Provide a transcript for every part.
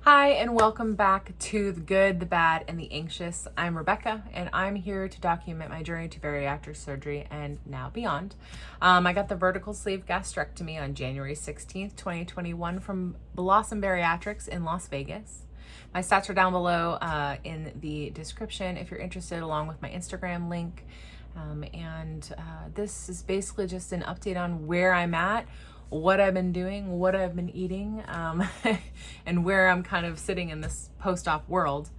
Hi, and welcome back to The Good, the Bad, and the Anxious. I'm Rebecca, and I'm here to document my journey to bariatric surgery and now beyond. I got the vertical sleeve gastrectomy on January 16th, 2021 from Blossom Bariatrics in Las Vegas. My stats are down below in the description if you're interested, along with my Instagram link. This is basically just an update on where I'm at, what I've been doing, what I've been eating, and where I'm kind of sitting in this post-op world.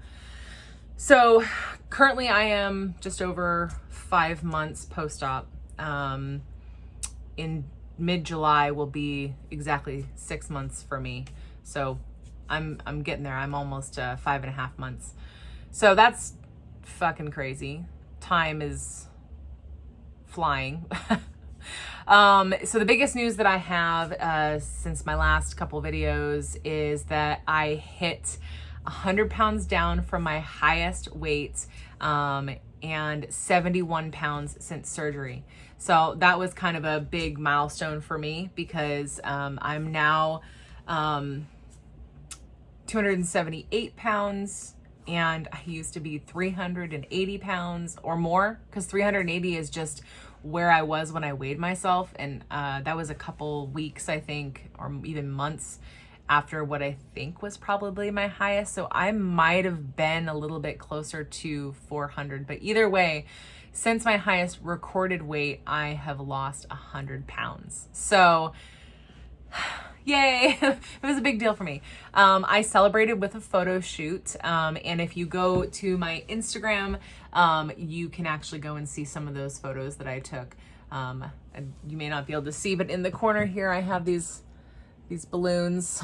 So currently I am just over 5 months post-op. In mid-July will be exactly 6 months for me. So I'm getting there. I'm almost 5.5 months. So that's fucking crazy. Time is flying. So the biggest news that I have since my last couple videos is that I hit 100 pounds down from my highest weight and 71 pounds since surgery. So that was kind of a big milestone for me because I'm now 278 pounds and I used to be 380 pounds or more, because 380 is just where I was when I weighed myself, and that was a couple weeks, I think, or even months after what I think was probably my highest. So I might have been a little bit closer to 400, but either way, since my highest recorded weight, I have lost 100 pounds. So yay. It was a big deal for me. I celebrated with a photo shoot, and if you go to my Instagram, you can actually go and see some of those photos that I took. You may not be able to see, but in the corner here I have these balloons.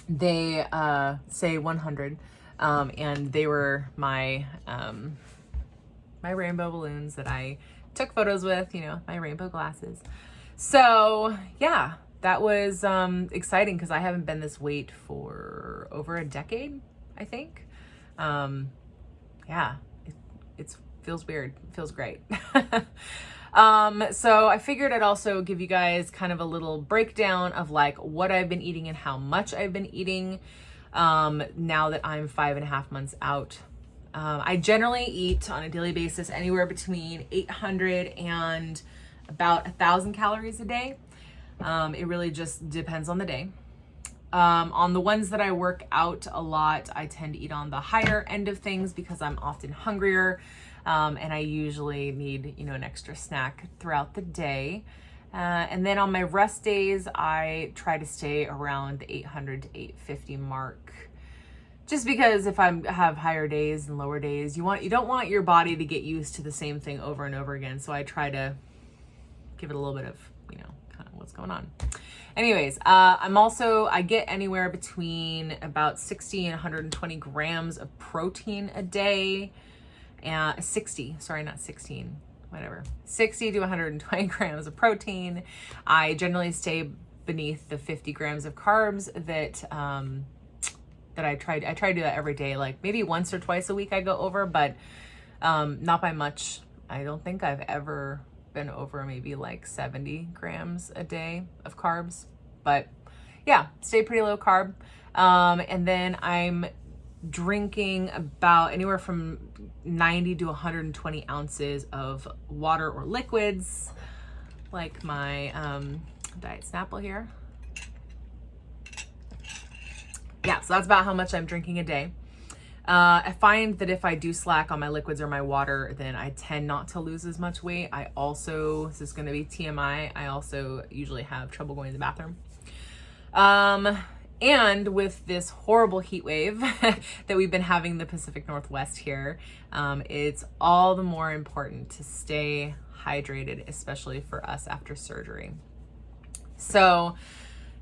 They say 100, and they were my my rainbow balloons that I took photos with, my rainbow glasses. So yeah, that was exciting because I haven't been this weight for over a decade, I think. Yeah, it feels weird. It feels great. So I figured I'd also give you guys kind of a little breakdown of like what I've been eating and how much I've been eating now that I'm 5.5 months out. I generally eat on a daily basis anywhere between 800 and about 1,000 calories a day. It really just depends on the day. On the ones that I work out a lot, I tend to eat on the higher end of things because I'm often hungrier, and I usually need, an extra snack throughout the day. And then on my rest days, I try to stay around the 800 to 850 mark. Just because if I have higher days and lower days, you don't want your body to get used to the same thing over and over again. So I try to give it a little bit of, kind of what's going on. Anyways, I get anywhere between about 60 and 120 grams of protein a day. 60 to 120 grams of protein. I generally stay beneath the 50 grams of carbs that I try to do that every day. Like maybe once or twice a week I go over, but not by much. I don't think I've ever been over maybe like 70 grams a day of carbs, but yeah, stay pretty low carb. And then I'm drinking about anywhere from 90 to 120 ounces of water or liquids, like my Diet Snapple here. Yeah, so that's about how much I'm drinking a day. I find that if I do slack on my liquids or my water, then I tend not to lose as much weight. This is going to be TMI, I also usually have trouble going to the bathroom. And with this horrible heat wave that we've been having in the Pacific Northwest here, it's all the more important to stay hydrated, especially for us after surgery. So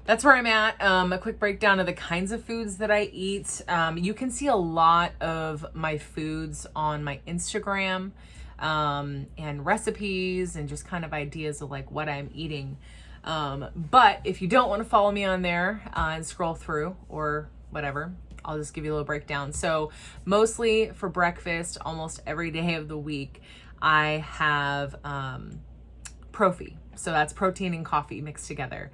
that's where I'm at. A quick breakdown of the kinds of foods that I eat. You can see a lot of my foods on my Instagram, and recipes and just kind of ideas of like what I'm eating. But if you don't want to follow me on there and scroll through or whatever, I'll just give you a little breakdown. So mostly for breakfast, almost every day of the week, I have Profi. So that's protein and coffee mixed together.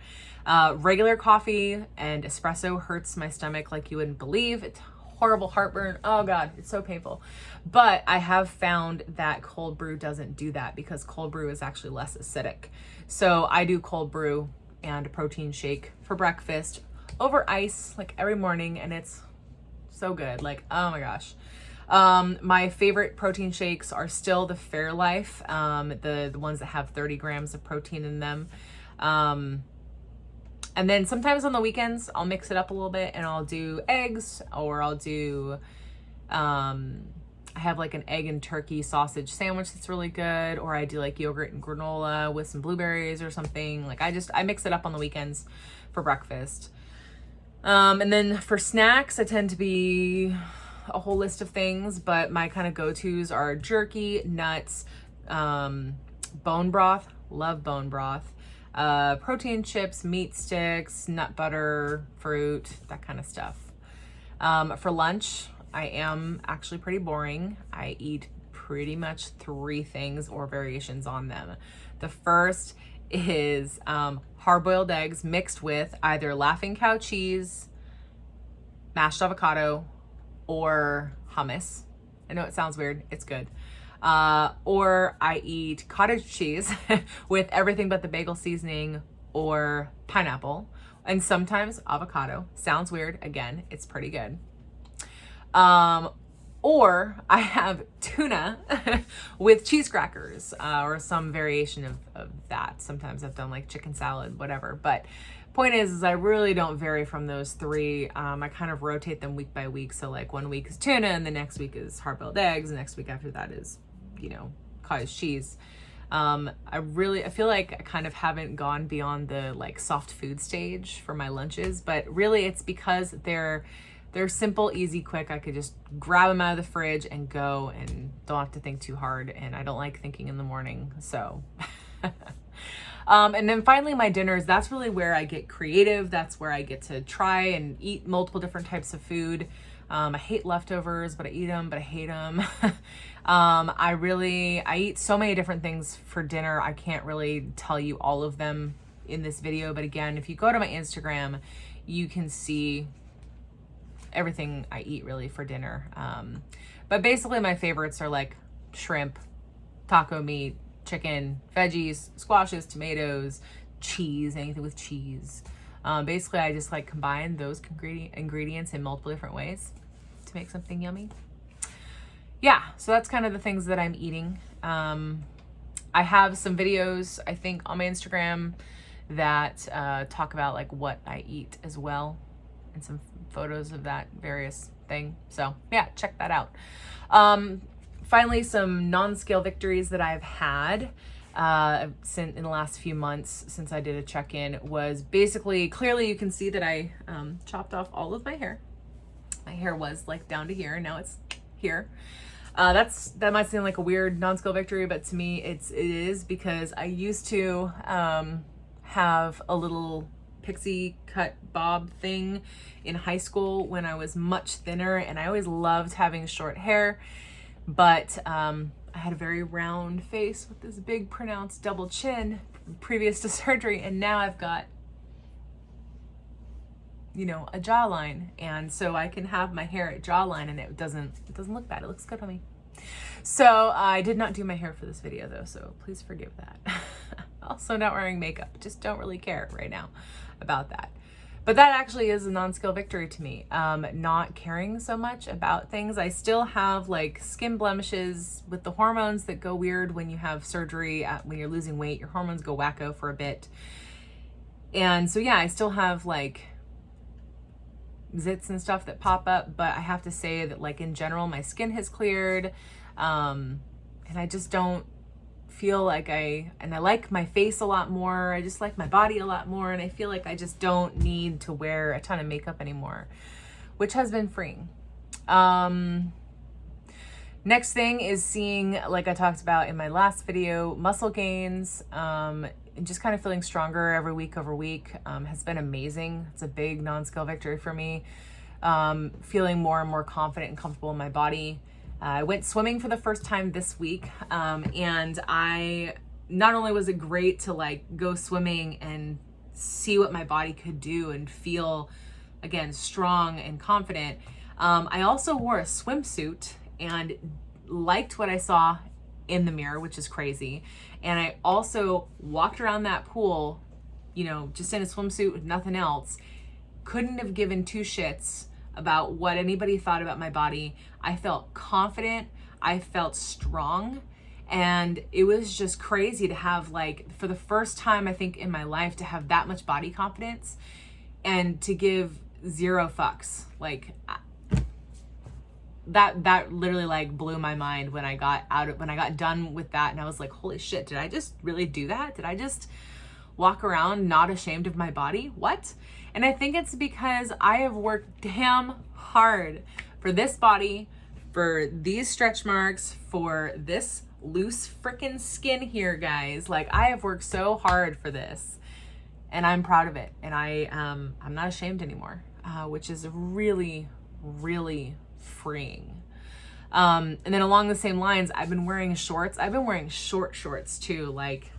Regular coffee and espresso hurts my stomach like you wouldn't believe. It's horrible heartburn. Oh God, it's so painful. But I have found that cold brew doesn't do that because cold brew is actually less acidic. So I do cold brew and a protein shake for breakfast over ice like every morning, and it's so good. Like, oh my gosh. My favorite protein shakes are still the Fairlife, the ones that have 30 grams of protein in them. And then sometimes on the weekends, I'll mix it up a little bit and I'll do eggs, or I'll do, I have like an egg and turkey sausage sandwich that's really good, or I do like yogurt and granola with some blueberries or something. Like I mix it up on the weekends for breakfast. And then for snacks, I tend to be a whole list of things, but my kind of go-tos are jerky, nuts, bone broth, love bone broth, protein chips, meat sticks, nut butter, fruit, that kind of stuff. For lunch, I am actually pretty boring. I eat pretty much 3 things or variations on them. The first is hard-boiled eggs mixed with either Laughing Cow cheese, mashed avocado, or hummus. I know it sounds weird. It's good. Or I eat cottage cheese with everything but the bagel seasoning, or pineapple, and sometimes avocado. Sounds weird. Again, it's pretty good. Or I have tuna with cheese crackers, or some variation of that. Sometimes I've done like chicken salad, whatever. But point is I really don't vary from those 3. I kind of rotate them week by week. So like one week is tuna, and the next week is hard-boiled eggs, and the next week after that is, cottage cheese. I feel like I kind of haven't gone beyond the like soft food stage for my lunches, but really it's because they're simple, easy, quick. I could just grab them out of the fridge and go, and don't have to think too hard. And I don't like thinking in the morning. So, and then finally my dinners, that's really where I get creative. That's where I get to try and eat multiple different types of food. I hate leftovers, but I eat them, but I hate them. I eat so many different things for dinner. I can't really tell you all of them in this video. But again, if you go to my Instagram, you can see everything I eat really for dinner. But basically my favorites are like shrimp, taco meat, chicken, veggies, squashes, tomatoes, cheese, anything with cheese. Basically I just like combine those ingredients in multiple different ways to make something yummy. Yeah, so that's kind of the things that I'm eating. I have some videos, I think, on my Instagram that talk about like what I eat as well, and some photos of that various thing. So yeah, check that out. Finally, some NonScale victories that I've had in the last few months since I did a check-in was basically, clearly you can see that I chopped off all of my hair. My hair was like down to here, and now it's here. That might seem like a weird NonScale victory, but to me it is, because I used to have a little pixie cut bob thing in high school when I was much thinner, and I always loved having short hair, but I had a very round face with this big pronounced double chin previous to surgery, and now I've got, a jawline, and so I can have my hair at jawline and it doesn't look bad. It looks good on me. So I did not do my hair for this video though, so please forgive that. Also not wearing makeup, just don't really care right now about that. But that actually is a NonScale victory to me. Not caring so much about things. I still have like skin blemishes with the hormones that go weird when you have surgery, when you're losing weight, your hormones go wacko for a bit. And so yeah, I still have like zits and stuff that pop up, but I have to say that like in general, my skin has cleared. And I just don't feel like I like my face a lot more. I just like my body a lot more. And I feel like I just don't need to wear a ton of makeup anymore, which has been freeing. Next thing is seeing, like I talked about in my last video, muscle gains, and just kind of feeling stronger every week over week has been amazing. It's a big NonScale victory for me. Feeling more and more confident and comfortable in my body. I went swimming for the first time this week, and not only was it great to like go swimming and see what my body could do and feel, again, strong and confident. I also wore a swimsuit and liked what I saw in the mirror, which is crazy. And I also walked around that pool, you know, just in a swimsuit with nothing else. Couldn't have given two shits about what anybody thought about my body. I felt confident. I felt strong. And it was just crazy to have, like, for the first time, I think, in my life, to have that much body confidence and to give zero fucks. Like, that literally, like, blew my mind when I got done with that. And I was like, holy shit, did I just really do that? Did I just walk around not ashamed of my body? What? And I think it's because I have worked damn hard for this body, for these stretch marks, for this loose freaking skin here, guys. Like, I have worked so hard for this, and I'm proud of it. And I'm not ashamed anymore, which is really, really freeing. And then along the same lines, I've been wearing shorts. I've been wearing short shorts too, like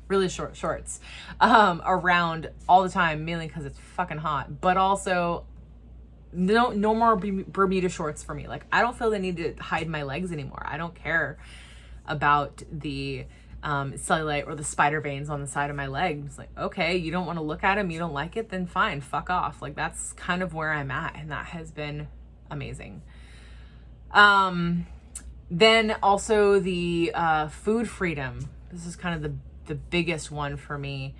really short shorts, around all the time, mainly because it's fucking hot, but also no more Bermuda shorts for me. Like, I don't feel the need to hide my legs anymore. I don't care about the cellulite or the spider veins on the side of my leg. It's like, okay, you don't want to look at them, you don't like it, then fine, fuck off. Like, that's kind of where I'm at, and that has been amazing. Then also the food freedom. This is kind of the biggest one for me.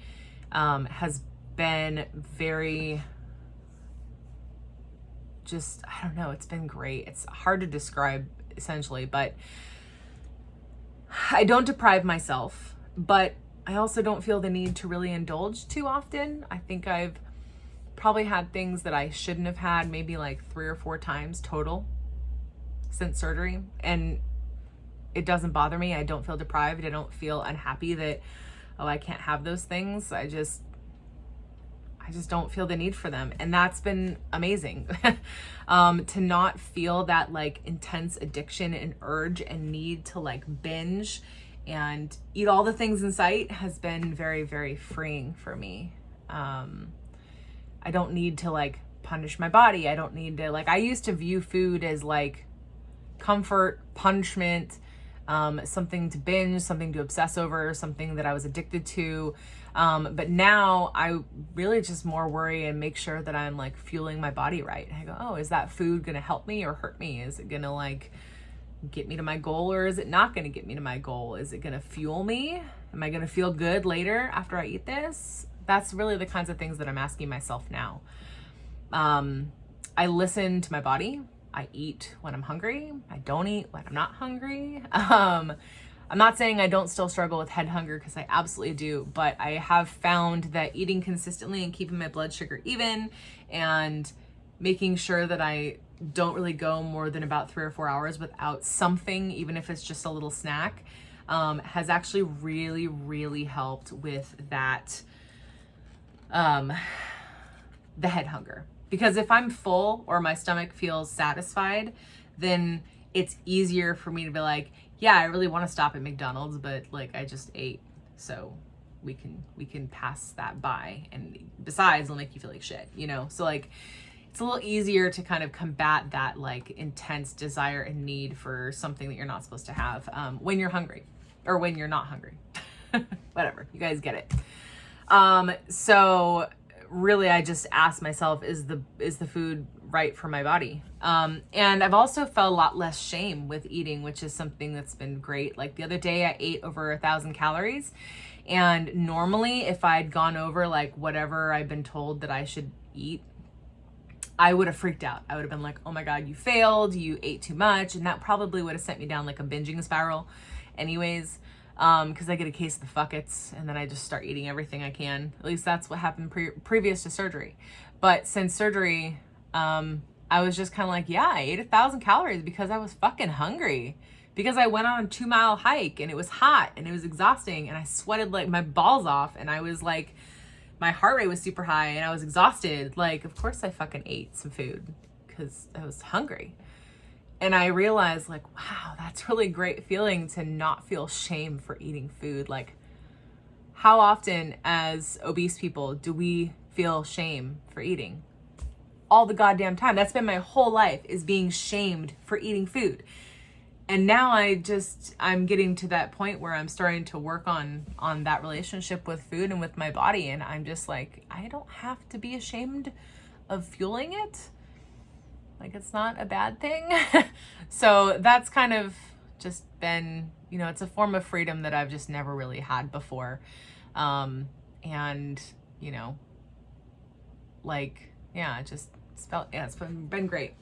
Has been very, just, I don't know, it's been great. It's hard to describe, essentially, but I don't deprive myself, but I also don't feel the need to really indulge too often. I think I've probably had things that I shouldn't have had, maybe like 3 or 4 times total since surgery, and it doesn't bother me. I don't feel deprived. I don't feel unhappy that, oh, I can't have those things. I just don't feel the need for them. And that's been amazing. To not feel that, like, intense addiction and urge and need to, like, binge and eat all the things in sight has been very, very freeing for me. I don't need to, like, punish my body. I don't need to, like, I used to view food as, like, comfort, punishment, something to binge, something to obsess over, something that I was addicted to. But now I really just more worry and make sure that I'm, like, fueling my body right. I go, oh, is that food going to help me or hurt me? Is it going to, like, get me to my goal, or is it not going to get me to my goal? Is it going to fuel me? Am I going to feel good later after I eat this? That's really the kinds of things that I'm asking myself now. I listen to my body. I eat when I'm hungry. I don't eat when I'm not hungry. I'm not saying I don't still struggle with head hunger, because I absolutely do, but I have found that eating consistently and keeping my blood sugar even and making sure that I don't really go more than about 3 or 4 hours without something, even if it's just a little snack, has actually really, really helped with that, the head hunger. Because if I'm full or my stomach feels satisfied, then it's easier for me to be like, yeah, I really want to stop at McDonald's, but, like, I just ate, so we can pass that by. And besides, it'll make you feel like shit, you know? So, like, it's a little easier to kind of combat that, like, intense desire and need for something that you're not supposed to have when you're hungry, or when you're not hungry. Whatever, you guys get it. So really, I just ask myself, is the food right for my body? And I've also felt a lot less shame with eating, which is something that's been great. Like, the other day I ate over 1,000 calories, and normally if I'd gone over, like, whatever I've been told that I should eat, I would have freaked out. I would have been like, oh my God, you failed, you ate too much. And that probably would have sent me down, like, a binging spiral anyways. Because I get a case of the fuckets, and then I just start eating everything I can. At least that's what happened previous to surgery. But since surgery, I was just kind of like, yeah, I ate 1,000 calories because I was fucking hungry. Because I went on a 2-mile hike, and it was hot, and it was exhausting, and I sweated, like, my balls off, and I was like, my heart rate was super high, and I was exhausted. Like, of course I fucking ate some food because I was hungry. And I realized, like, wow, that's really great feeling to not feel shame for eating food. Like, how often as obese people do we feel shame for eating? All the goddamn time. That's been my whole life, is being shamed for eating food. And now I'm getting to that point where I'm starting to work on that relationship with food and with my body. And I'm just like, I don't have to be ashamed of fueling it. Like, it's not a bad thing. So that's kind of just been, you know, it's a form of freedom that I've just never really had before. And, you know, like, yeah, it's been great.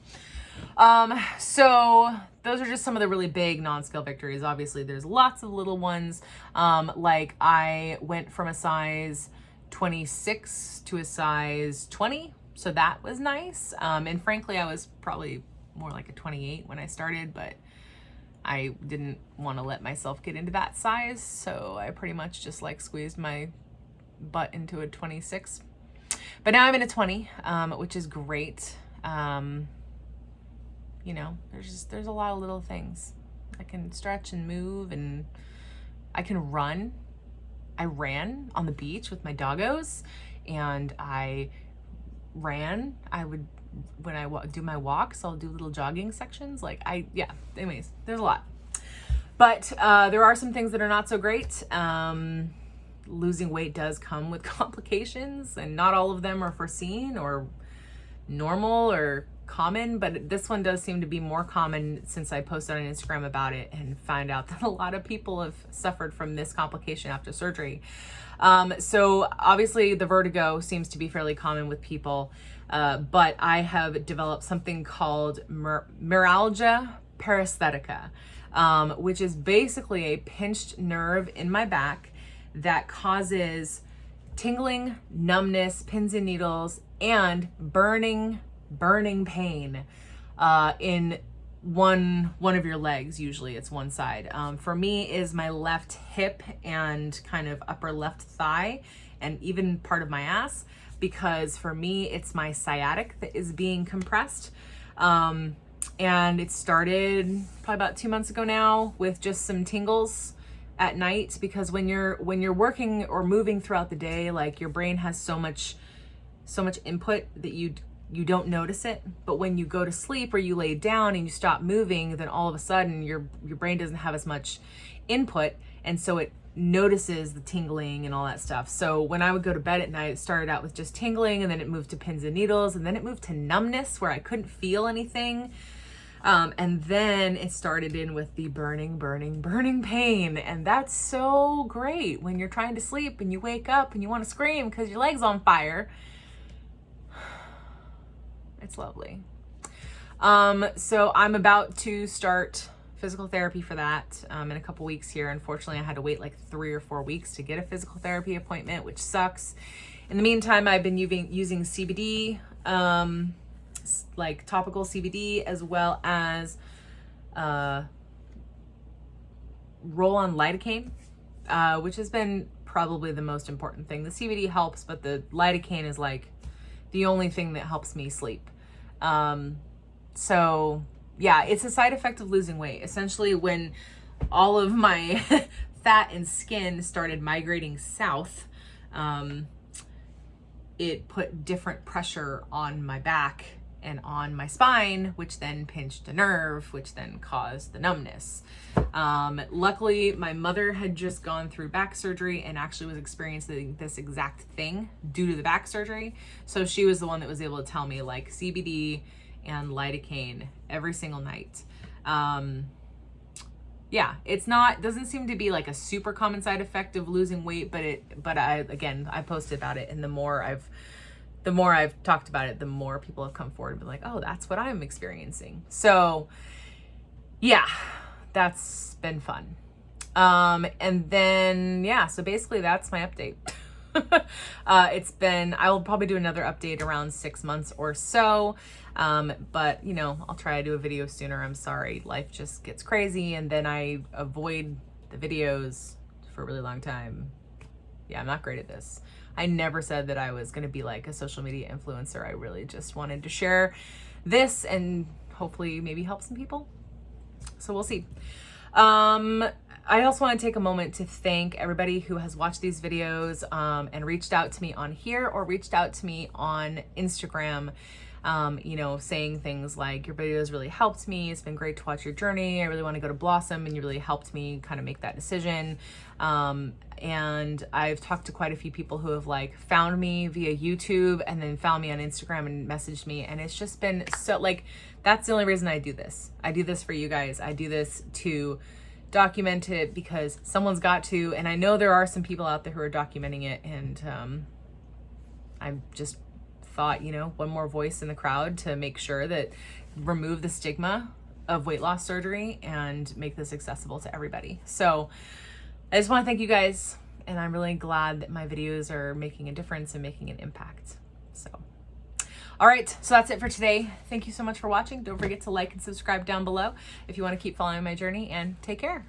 So those are just some of the really big non-scale victories. Obviously there's lots of little ones. Like I went from a size 26 to a size 20. So that was nice. And frankly, I was probably more like a 28 when I started, but I didn't want to let myself get into that size. So I pretty much just like squeezed my butt into a 26. But now I'm in a 20, which is great. You know, there's a lot of little things. I can stretch and move, and I can run. I ran on the beach with my doggos, and I ran. When I do my walks, I'll do little jogging sections. Anyways, there's a lot. But there are some things that are not so great. Losing weight does come with complications, and not all of them are foreseen or normal or common, but this one does seem to be more common since I posted on Instagram about it and find out that a lot of people have suffered from this complication after surgery. So obviously the vertigo seems to be fairly common with people, but I have developed something called myalgia paresthetica, which is basically a pinched nerve in my back that causes tingling, numbness, pins and needles, and burning pain in one of your legs. Usually it's one side. For me is my left hip and kind of upper left thigh, and even part of my ass, because for me it's my sciatic that is being compressed. And it started probably about 2 months ago now with just some tingles at night, because when you're working or moving throughout the day, like your brain has so much input that you don't notice it. But when you go to sleep or you lay down and you stop moving, then all of a sudden your brain doesn't have as much input, and so it notices the tingling and all that stuff. So when I would go to bed at night, it started out with just tingling, and then it moved to pins and needles, and then it moved to numbness where I couldn't feel anything. And then it started in with the burning pain. And that's so great when you're trying to sleep and you wake up and you want to scream because your leg's on fire. It's lovely. So I'm about to start physical therapy for that in a couple weeks here. Unfortunately, I had to wait like 3 or 4 weeks to get a physical therapy appointment, which sucks. In the meantime, I've been using CBD, like topical CBD, as well as roll-on lidocaine, which has been probably the most important thing. The CBD helps, but the lidocaine is like the only thing that helps me sleep. So yeah, it's a side effect of losing weight. Essentially, when all of my fat and skin started migrating south, it put different pressure on my back and on my spine, which then pinched a nerve, which then caused the numbness. Luckily, my mother had just gone through back surgery and actually was experiencing this exact thing due to the back surgery. So she was the one that was able to tell me like CBD and lidocaine every single night. Yeah, doesn't seem to be like a super common side effect of losing weight, but I posted about it, and the more I've talked about it, the more people have come forward and been like, oh, that's what I'm experiencing. So yeah, that's been fun. And then, yeah, so basically that's my update. I will probably do another update around 6 months or so. But you know, I'll try to do a video sooner. I'm sorry. Life just gets crazy, and then I avoid the videos for a really long time. Yeah, I'm not great at this. I never said that I was going to be like a social media influencer. I really just wanted to share this and hopefully maybe help some people. So we'll see. I also want to take a moment to thank everybody who has watched these videos and reached out to me on here or reached out to me on Instagram, you know, saying things like, your videos really helped me. It's been great to watch your journey. I really want to go to Blossom, and you really helped me kind of make that decision. And I've talked to quite a few people who have like found me via YouTube and then found me on Instagram and messaged me. And it's just been so, like, that's the only reason I do this. I do this for you guys. I do this to document it because someone's got to, and I know there are some people out there who are documenting it, and I just thought, you know, one more voice in the crowd to make sure that remove the stigma of weight loss surgery and make this accessible to everybody. So I just want to thank you guys, and I'm really glad that my videos are making a difference and making an impact. So all right, so that's it for today. Thank you so much for watching. Don't forget to like and subscribe down below if you want to keep following my journey, and take care.